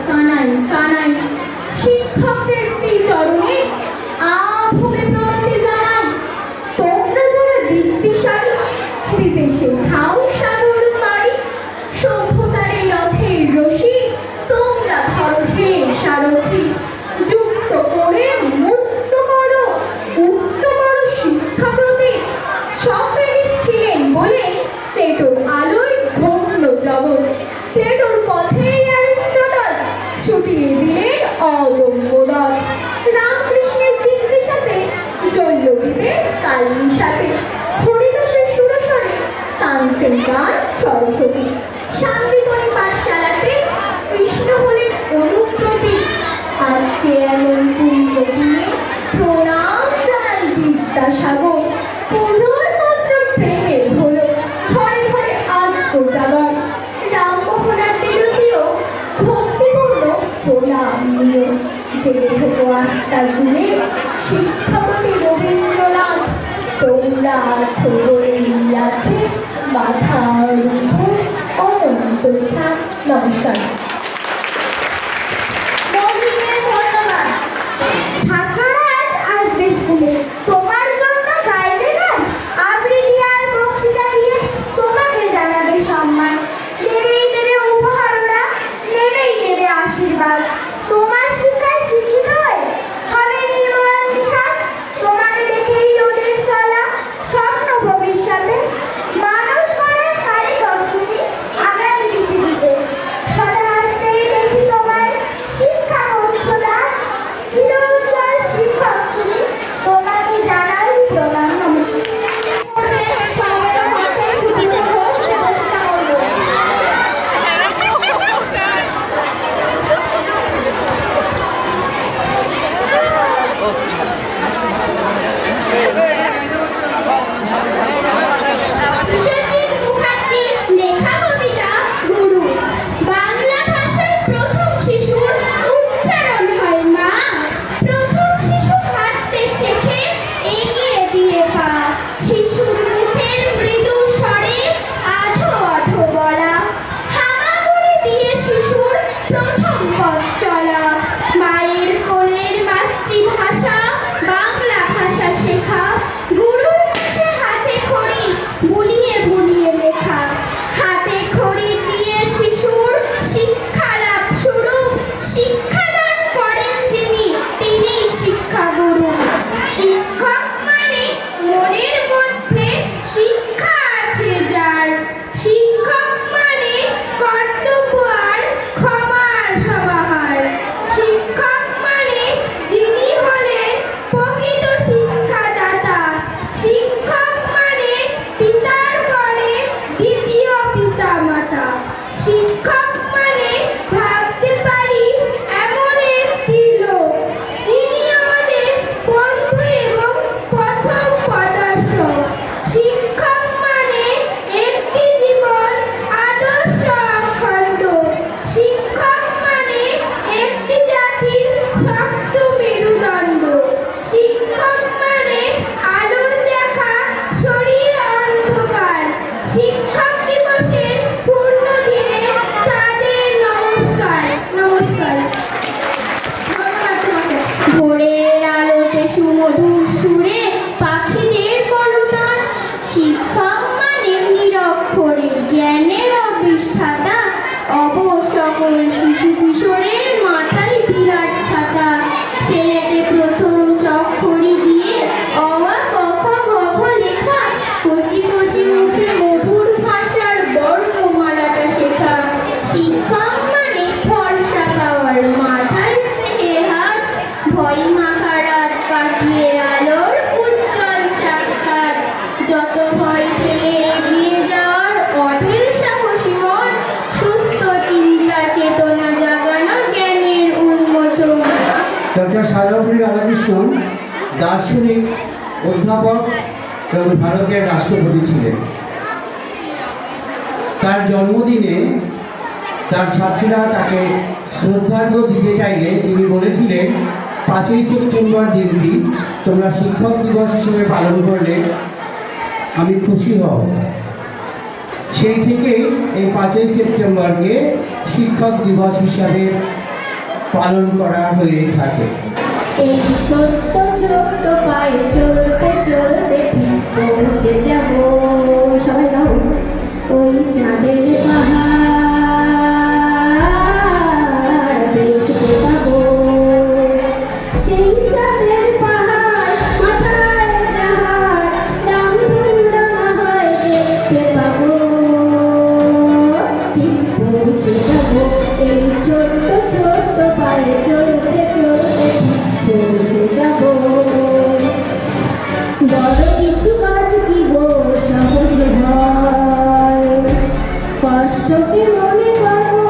কানাই কানাই শিক্ষকদের শ্রীচরণে আভূমি প্রণতি জানাই। তোমরা যারা বিদ্যেশালী দিতে শেখাও সাগর পাড়ি, সভ্যতার রথের রশি তোমরা ধরো হে সারথি। যুক্ত করে মুক্ত করো উক্ত করো শিক্ষা প্রতি। সক্রেটিস ছিলেন বলে প্লেটোর আলোয় ধন্য জগৎ। প্লেটোর পথেই অ্যারিস্টটল ছুটিয়ে দিলেন অদম্য রথ। রামকৃষ্ণের দিকদিশাতে জল্লবিবে কালনিশাতে, হরিদাসের সুরস্বরে তানসেন গান সরস্বতী। শান্তিমণি পাঠশালাতে কৃষ্ণ হলেন অনুব্রতী। আজকে এমন পুণ্য দিনে প্রণাম জানাই বিদ্যাসাগর। পুজোর মাত্র প্রেমের হলো ঘরে ঘরে আজ কোজাগর। রামমোহনার তেরজিও ভক্তিপূর্ণ প্রণাম নিও। জেগে থেকো আত্মা জুড়ে শিক্ষাপতি রবীন্দ্রনাথ। তোমরা আছো বলেই আছে মাথার উপর অনন্ত ছাদ। নমস্কার। ধন্যবাদ। ছাত্ররা আজ আসবে স্কুলে, তোমার জন্য গাইবে গান, আবৃত্তি আর বক্তৃতা দিয়ে তোমাকে জানাবে সম্মান। দেবেই দেবে উপহার ওরা, নেবেই নেবে আশীর্বাদ। তোমার শিক্ষায় শিক্ষিত হয়ে হবে নির্মল নিখাত। তোমাকে দেখেই ওদের চলা স্বপ্ন ভবিষ্যতে। মানুষ করে কারিগর তুমি আগামী পৃথিবীতে। সদা হাসতেই দেখি তোমার শিক্ষা কৌশলা, চির উজ্জ্বল শিক্ষক তুমি। তোমাকে জানাই প্রণাম, নমস্কার। সুজিত মুখার্জির লেখা কবিতা গুরু। বাংলা ভাষায় প্রথম শিশুর উচ্চারণ হয় মা। প্রথম শিশু হাঁটতে শেখে এগিয়ে দিয়ে পা। শিশুর মুখের মৃদু স্বরে আধো আধো বলা। হামাগুড়ি দিয়ে শিশুর প্রথম পথ চলা। মায়ের কোলের মাতৃভাষা বাংলা ভাষা শেখা। গুরুর কাছে হাতে খড়ি বুলিয়ে বুলিয়ে লেখা। হাতে খড়ি দিয়ে শিশুর শিক্ষা লাভ শুরু। শিক্ষাদান করেন যিনি তিনি শিক্ষা গুরু। শিক্ষক মানে মনের মধ্যে শিক্ষা আছে যার। শিক্ষক মানে কর্তব্য আর ক্ষমার সমাহার। শিক্ষক মানে যিনি হলেন প্রকৃত শিক্ষাদাতা। শিক্ষক মানে পিতার পরে দ্বিতীয় পিতা মাতা। শিক্ষক মানে ভাবতে পারি এমন একটি লোক যিনি আমাদের বন্ধু এবং প্রথম প্রদর্শক। শিক্ষক মানে একটি জীবন আদর্শ অখণ্ড। শিক্ষক মানে একটি জাতির শক্ত মেরুদণ্ড। শিক্ষক মানে আলোর দেখা সরিয়ে অন্ধকার। শিক্ষক দিবসের পূর্ণ দিনে তাদের নমস্কার, নমস্কার। ধন্যবাদ তোমাকে। ভোরের আলোতে সুমধুর সুরে পাখিদের কলতান। শিক্ষক মানে নিরক্ষরের জ্ঞানের অবিষ্ঠাতা। অবশ সকল শিশু কিশোরের মাথায় বিরাট ছাতা। সেলেটে প্রথম চক্ষরি দিয়ে অ আ ক খ গ ঘ লেখা। কচি কচি মুখে মধুর ভাষার বর্ণমালাটা শেখা। শিক্ষক মানে ভরসা পাওয়ার মাথায় স্নেহের হাত। ভয় মাখা রাত কাটিয়ে আলোর উজ্জ্বল সাক্ষাৎ। যত ভয় ঠেলে এগিয়ে যাওয়ার অঢেল সাহসী মন। সুস্থ চিন্তা চেতনা জাগানো জ্ঞানের উন্মোচন। ডক্টর সর্বপল্লী রাধাকৃষ্ণন দার্শনিক, অধ্যাপক এবং ভারতের রাষ্ট্রপতি ছিলেন। তার জন্মদিনে তার ছাত্রীরা তাকে শ্রদ্ধার্ঘ্য দিতে চাইলে তিনি বলেছিলেন, 5ই সেপ্টেম্বর দিনটি তোমরা শিক্ষক দিবস হিসেবে পালন করলে আমি খুশি হব। সেই থেকে এই 5ই সেপ্টেম্বরকে শিক্ষক দিবস হিসাবে পালন করা হয়ে থাকে। এই ছোট্ট ছোট্ট পায়ে চলতে চলতে ঠিক পৌঁছে যাব, সবাই গাও, ওই চাঁদের পাহাড় দেখতে পাবো। সেই চাঁদের পাহাড় মাথায় যাহার নাম ধুমধাম হয় দেখতে পাবো, ঠিক পৌঁছে যাব। এই ছোট্ট ছোট্ট পায়ে চলতে চলতে ঠিক পৌঁছে যাব। বড় কিছু কাজ কি গো সহজে হয়, কষ্টকে মনে করো